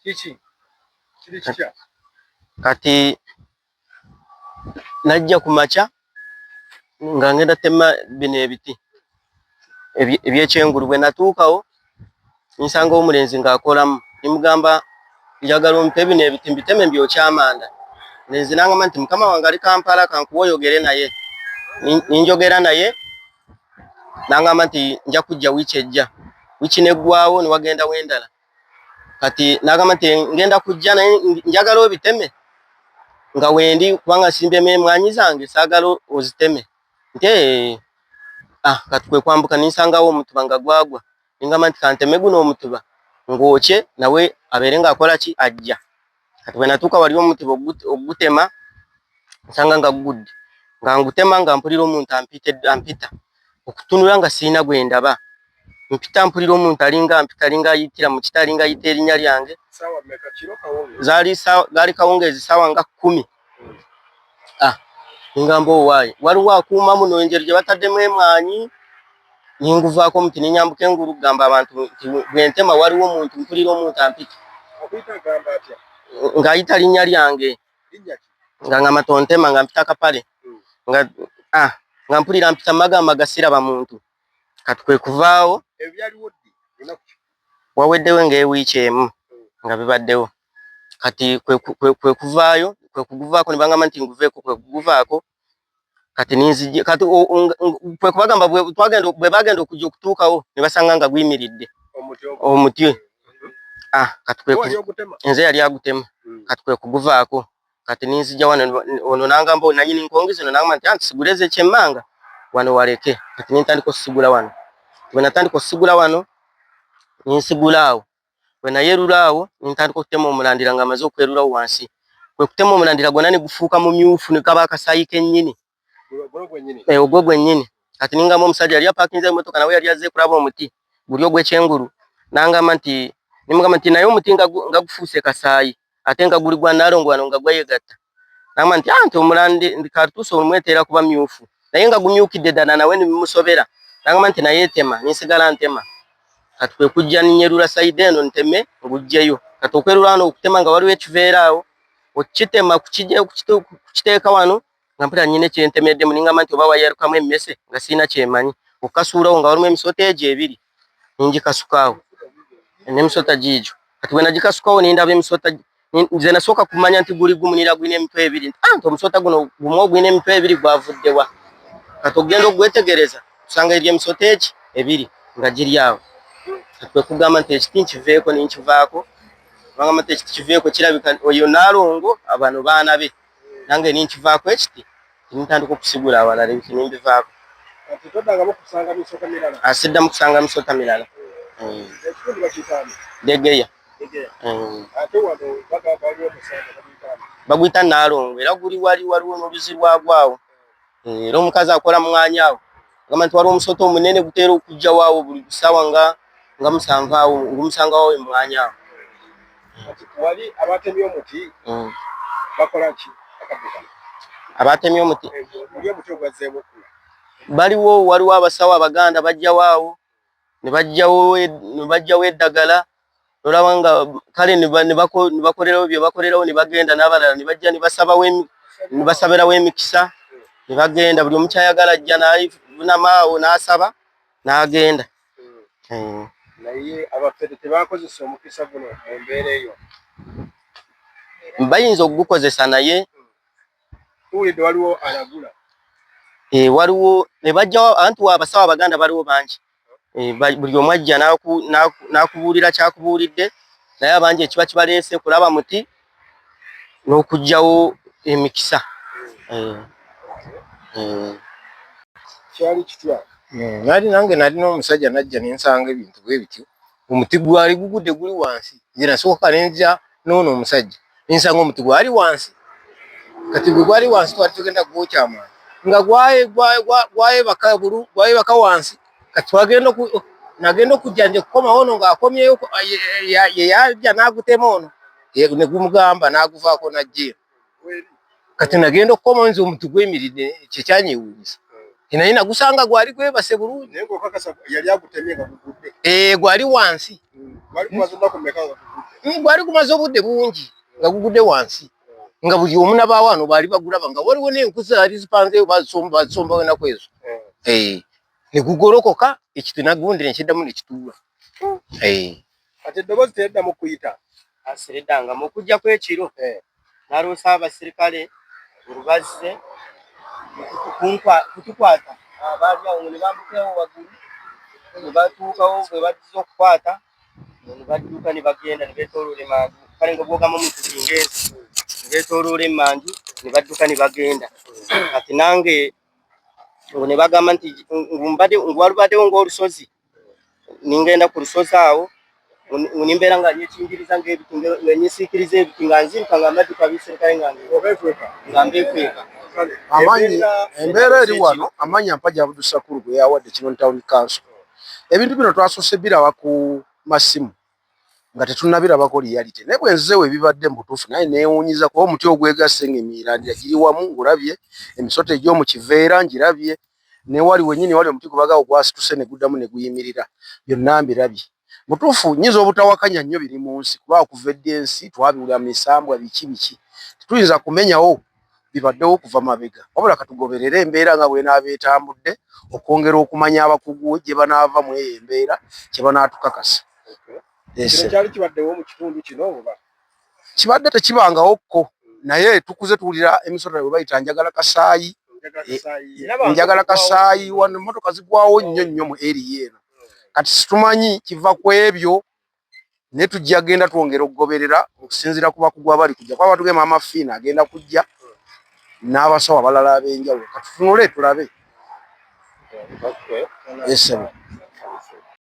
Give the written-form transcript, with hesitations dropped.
Kiki kiri kitya kati najja kumacha nga ngenda tema bino ebiti ebyekyengulu bwe natuukawo nsanga omulenzi ng'akolamu nimugamba njagala ompe bino ebiti mbiteme mbyokyamanda lenzi nangamba nti mukama wange ali Kampala kankuwoyogere naye ninjogera naye nangamba nti nja kujja wiiki ejja wiiki neggwawo niwagenda wendala kati nagamba nti ngenda kujja naye njagala obiteme nga wendi kubanga simbye mwanyi zange saagala oziteme nti kati kwe kwambuka ninsangawo omutuba nga gwagwa ningamba nti kanteme guno omutuba ng'okye nawe abeere ng'akola ki ajja kati bwe natuuka wali omutuba ogutema nsanga nga gugudde nga ngutema nga mpulira omuntu ampita okutunula nga siina gwe ndaba mpita mpulira omuntu alinga ayitira mu kita alinga ayita erinnya lyange gaali kawungeezi ssaawa nga 10 ningamba owaayi waliwo akuuma muno enjeri gye bataddemu emwanyi ninguvaako omuti ninyambuka engulu kugamba abantu nti bwentema waliwo omuntu mpulira omuntu ampita ng'ayita linnya lyange nga ngamba tontema nga mpita kapale nga mpulira mpita magamba gasiraba muntu kati kwe kuvaawo waweddewo ng'ewiiki emu nga bibaddewo kati kwe kuvaayo kwe kuguvaako nibangamba nti nguveeko kwe kuguvaako kati ninzije kati kwe kubagamba bwe bagenda okujja okutuukawo ne basanga nga guyimiridde omuti kati nze yali agutema kati kwe kuguvaako kati ninzija wano ono nangamba nanyini nkongezi ono nangamba nti anti siguleze kyemmanga wano waleke kati nintandika osigula wano bwe natandika osigula wano ninsigulaawo bwe nayerulaawo nintandika okutema omulandira nga amaze okwerulawo wansi kwe kutema omulandira gwonna ne gufuuka mu myufu ne kaba akasaayi kennyini ogwo gwennyini kati ningamba omusajja yali apaakinze emmotoka nawe yali azze kulaba omuti guli ogw'ekyengulu nangamba nti nimugamba nti naye omuti nga gufuuse kasaayi ate nga guli gwa Nalongo wano nga gweyegatta nangamba nti anti omulandi katuuse olumweteera kuba myufu naye nga gumyukidde ddala nawe nibimusobera nangamba nti naye tema ninsigala ntema kati kwe kujja ninyerula sayidi eno nteme ngugjeyo kati okwerula wano okutema nga waliwo ekiveera awo okitema kukiteeka wano nga mpita nnyina ekyentemeddemu ningamba nti oba wayarukamu emmese nga siina kyemanyi okukasuulawo nga walimu emisota egyo ebiri ningikasukaawo n'emisota giigyo kati bwe nagikasukawo nindaba emisota nze nasooka kumanya nti guli gumunira gwina emitwe ebiri nti omusota guno gumu ogwina emitwe ebiri gwavuddewa kati ogenda okugwetegereza kusanga eri emisota eki ebiri nga giri awo kati kwe kugamba nti ekiti nkiveeko ninkivaako bagamba nti ekiti kiveeko kirabika oyo Nalongo abano baana be nange ninkivaako ekiti nintandika okusigula awalala ebiti nimbivaako siddamu kusanga misota mirala Degeya baguyita Nalongo era guli waliwo n'oluzi lwagwawo era omukazi akola mwanya awo agamba nti waliwo omusota omunene guteera okujja waawo buli kusaawa nga 7 awo ngumusangawo emwanya awo wali abatemye omuti bakola ki abatemye omuti waliwo abasawo abaganda bajjawaawo ne bajjawo eddagala olaba nga kale ne bakolerawo bye bakolerawo ne bagenda n'abalala ne bajja ne basabirawo emikisa ne bagenda buli omukyayagala ajja n'ayinamaawo n'asaba n'agenda naye abafere tebakozesa omukisa guno mu mbeera eyo bayinza okugukozesa naye tuwulidde waliwo alagula waliwo ne bajjawo anti abasawo abaganda baliwo bangi buli omu ajja n'akubuulira kyakubuulidde naye abangi ekiba kibaleese kulaba muti n'okugjawo emikisa kyali kitya nange nalina omusajja najja nensanga ebintu bwe bityo omuti gwali gugudde guli wansi nze nasooka nenja noono omusajja nensanga omuti gwali wansi kati gwe gwali wansi twali tugenda gwokyamaani nga gwayebaka wansi kati nagenda okujja nje kukoma ono ng'akomyeyo yeyajja n'agutema ono ne gumugamba n'aguvaako najjeyo kati nagenda okukoma nze omuti gwemiridde kyekyanyewuunyisa Inaina gusanga gwali kwebase bulungi. Nengo kakasa yali agutemye nga gugudde. Gwali wansi. Gwali kumaze kumeka nga gugudde. Gwali kumaze obudde bungi nga gugudde wansi. Nga buli omu n'abaawano baali bagulaba nga waliwo n'enkuza ali zipanzeeyo bazisomba wena kwezo. Ne gugolokoka ekitinagundi ne kiddamu ne kituula. Ate eddoboozi teriddamu kuyita. Asiridanga mu kujja kw'ekiro. N'aloosa abasirikale olubazze kutukwata. Abaali awo ne bambukirawo waggulu. Ne batuukawo bwe bazze okukwata. Ne badduka ne bagenda ne beetooloola emanju. Kale nga bwogamba mu Kingereza. Ne beetooloola emanju ne badduka ne bagenda. Kati nange ne bagamba nti walubaddewo ng'olusozi. Ningenda ku lusozi awo. Nimbeera nga nyekingiriza ng'ebiti ng'enyisiikiriza ebiti nga nziruka nga mbadduka ab'esirikale nga mbeekweka. Embeera eri wano Amanya Mpagi Abdul Shakur gwe yawadde Kinoni Town Council. Ebintu bino twasoose biraba ku masimu nga tetunnabirabako reality. Naye bwe nzizeewo ebibadde mu butuufu naye neewuunyiza kuba omuti ogwegasse ng'emirandira giri wamu ngulabye, emisoto egy'omu kiveera ngirabye, ne wali wennyini wali omuti gubagawo gwasituse ne guddamu ne guyimirira. Byonna mbirabye. Mutuufu nnyinza obutawakanya nnyo biri mu nsi kuba okuva edda ensi twabiwulira misambwa biki. Tetuyinza kumenyawo bibaddewo okuva mabega. Wabula katugoberera embeera nga bw'enaaba etambudde okwongera okumanya abakugu gye banaava mu eyo embeera kye banaatukakasa. Kino kyali kibaddewo mu kitundu kino oba? Kibadde tekibangawokko naye tukuze tuwulira emisota bwe bayita njagala kasaayi. Njagala kasaayi wano emmotoka zigwawo nnyo mu eri eno. Kati situmanyi kiva ku ebyo ne tujja agenda twongera okugoberera okusinziira ku bakugu abali kujja. Kwaba tugema amafiina agenda kujja n'abasawo abalala ab'enjawulo. Katutunule tulabe. Yes, sir.